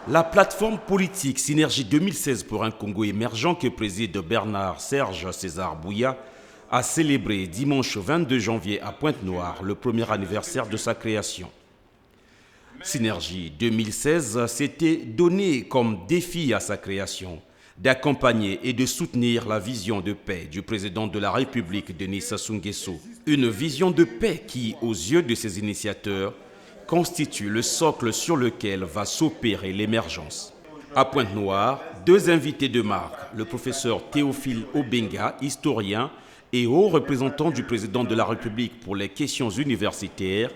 La plateforme politique Synergie 2016 pour un Congo émergent que préside Bernard Serge César Bouya a célébré dimanche 22 janvier à Pointe-Noire le premier anniversaire de sa création. Synergie 2016 s'était donné comme défi à sa création d'accompagner et de soutenir la vision de paix du président de la République Denis Sassou Nguesso. Une vision de paix qui, aux yeux de ses initiateurs, constitue le socle sur lequel va s'opérer l'émergence. À Pointe-Noire, deux invités de marque, le professeur Théophile Obenga, historien et haut représentant du président de la République pour les questions universitaires,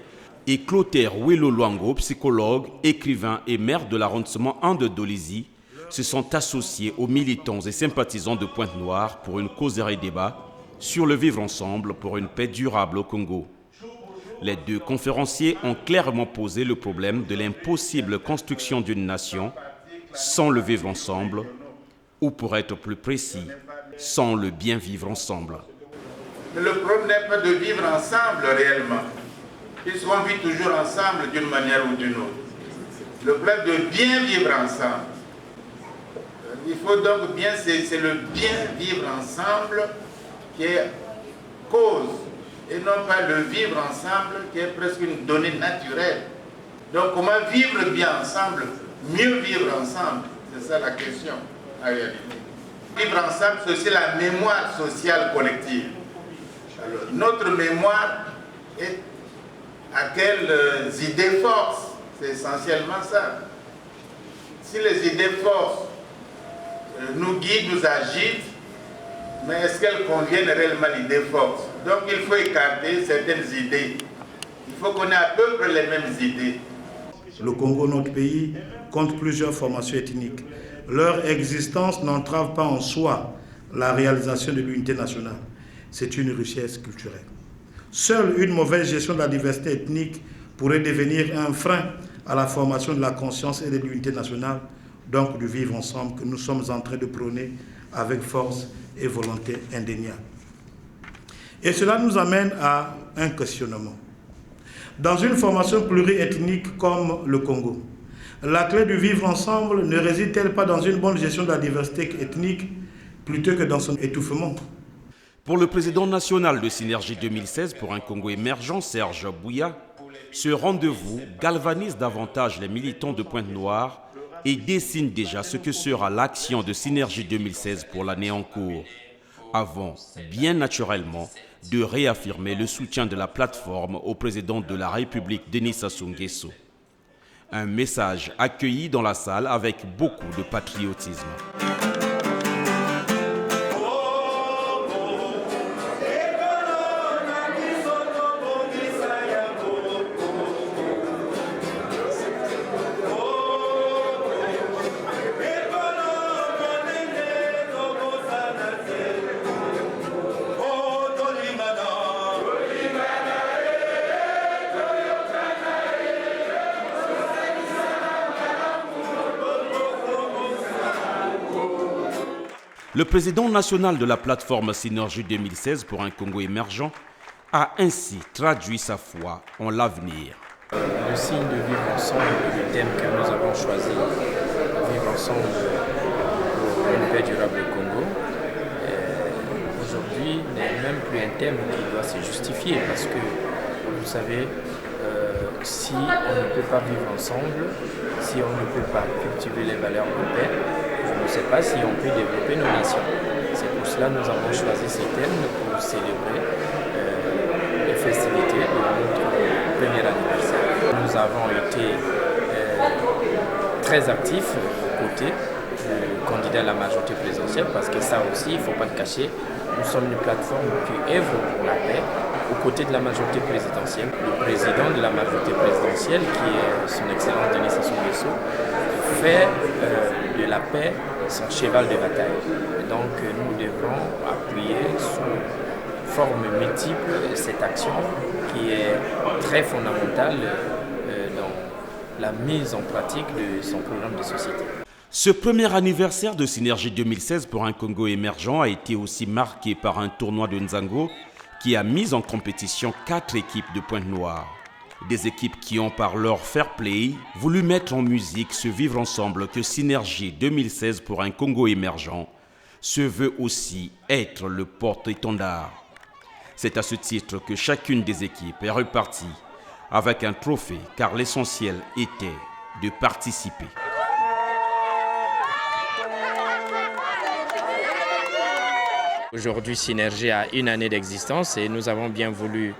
et Clotaire Welo Luango, psychologue, écrivain et maire de l'arrondissement 1 de Dolisie, se sont associés aux militants et sympathisants de Pointe-Noire pour une causerie débat sur le vivre ensemble pour une paix durable au Congo. Les deux conférenciers ont clairement posé le problème de l'impossible construction d'une nation sans le vivre ensemble, ou pour être plus précis, sans le bien vivre ensemble. Le problème n'est pas de vivre ensemble réellement, puisqu'on vit toujours ensemble d'une manière ou d'une autre. Le problème de bien vivre ensemble. Il faut donc bien, c'est le bien vivre ensemble qui est cause, et non pas le vivre ensemble qui est presque une donnée naturelle. Donc comment vivre bien ensemble, mieux vivre ensemble, c'est ça la question en réalité. Vivre ensemble, c'est aussi la mémoire sociale collective. Alors, notre mémoire est à quelles idées forces, c'est essentiellement ça. Si les idées forces nous guident, nous agitent, mais est-ce qu'elles conviennent réellement à l'idée force? Donc il faut écarter certaines idées. Il faut qu'on ait à peu près les mêmes idées. Le Congo, notre pays, compte plusieurs formations ethniques. Leur existence n'entrave pas en soi la réalisation de l'unité nationale. C'est une richesse culturelle. Seule une mauvaise gestion de la diversité ethnique pourrait devenir un frein à la formation de la conscience et de l'unité nationale, donc du vivre ensemble que nous sommes en train de prôner avec force et volonté indéniable. Et cela nous amène à un questionnement. Dans une formation pluriethnique comme le Congo, la clé du vivre ensemble ne réside-t-elle pas dans une bonne gestion de la diversité ethnique plutôt que dans son étouffement? Pour le président national de Synergie 2016 pour un Congo émergent, Serge Bouya, ce rendez-vous galvanise davantage les militants de Pointe-Noire et dessine déjà ce que sera l'action de Synergie 2016 pour l'année en cours, avant, bien naturellement, de réaffirmer le soutien de la plateforme au président de la République Denis Sassou Nguesso. Un message accueilli dans la salle avec beaucoup de patriotisme. Le président national de la plateforme Synergie 2016 pour un Congo émergent a ainsi traduit sa foi en l'avenir. Le signe de vivre ensemble, le thème que nous avons choisi, vivre ensemble pour une paix durable au Congo, aujourd'hui n'est même plus un thème qui doit se justifier parce que, vous savez, si on ne peut pas vivre ensemble, si on ne peut pas cultiver les valeurs de paix, je ne sais pas si on peut développer nos nations. C'est pour cela que nous avons choisi ce thème pour célébrer les festivités de notre premier anniversaire. Nous avons été très actifs aux côtés du candidat à la majorité présidentielle parce que ça aussi, il ne faut pas le cacher, nous sommes une plateforme qui œuvre pour la paix aux côtés de la majorité présidentielle. Le président de la majorité présidentielle, qui est son Excellence Denis Sassou Nguesso, fait de la paix son cheval de bataille. Donc nous devrons appuyer sous forme multiple cette action qui est très fondamentale dans la mise en pratique de son programme de société. Ce premier anniversaire de Synergie 2016 pour un Congo émergent a été aussi marqué par un tournoi de Nzango qui a mis en compétition 4 équipes de Pointe-Noire. Des équipes qui ont par leur fair play voulu mettre en musique ce vivre ensemble que Synergie 2016 pour un Congo émergent se veut aussi être le porte-étendard. C'est à ce titre que chacune des équipes est repartie avec un trophée car l'essentiel était de participer. Aujourd'hui, Synergie a une année d'existence et nous avons bien voulu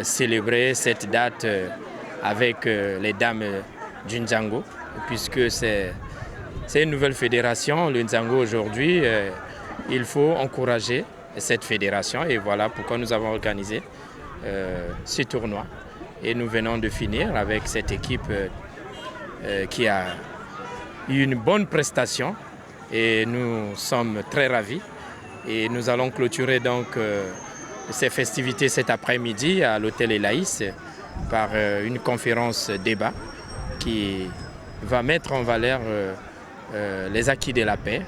célébrer cette date avec les dames du Nzango, puisque c'est une nouvelle fédération, le Nzango aujourd'hui. Il faut encourager cette fédération et voilà pourquoi nous avons organisé ce tournoi. Et nous venons de finir avec cette équipe qui a eu une bonne prestation et nous sommes très ravis. Et nous allons clôturer donc ces festivités cet après-midi à l'hôtel Elaïs par une conférence débat qui va mettre en valeur les acquis de la paix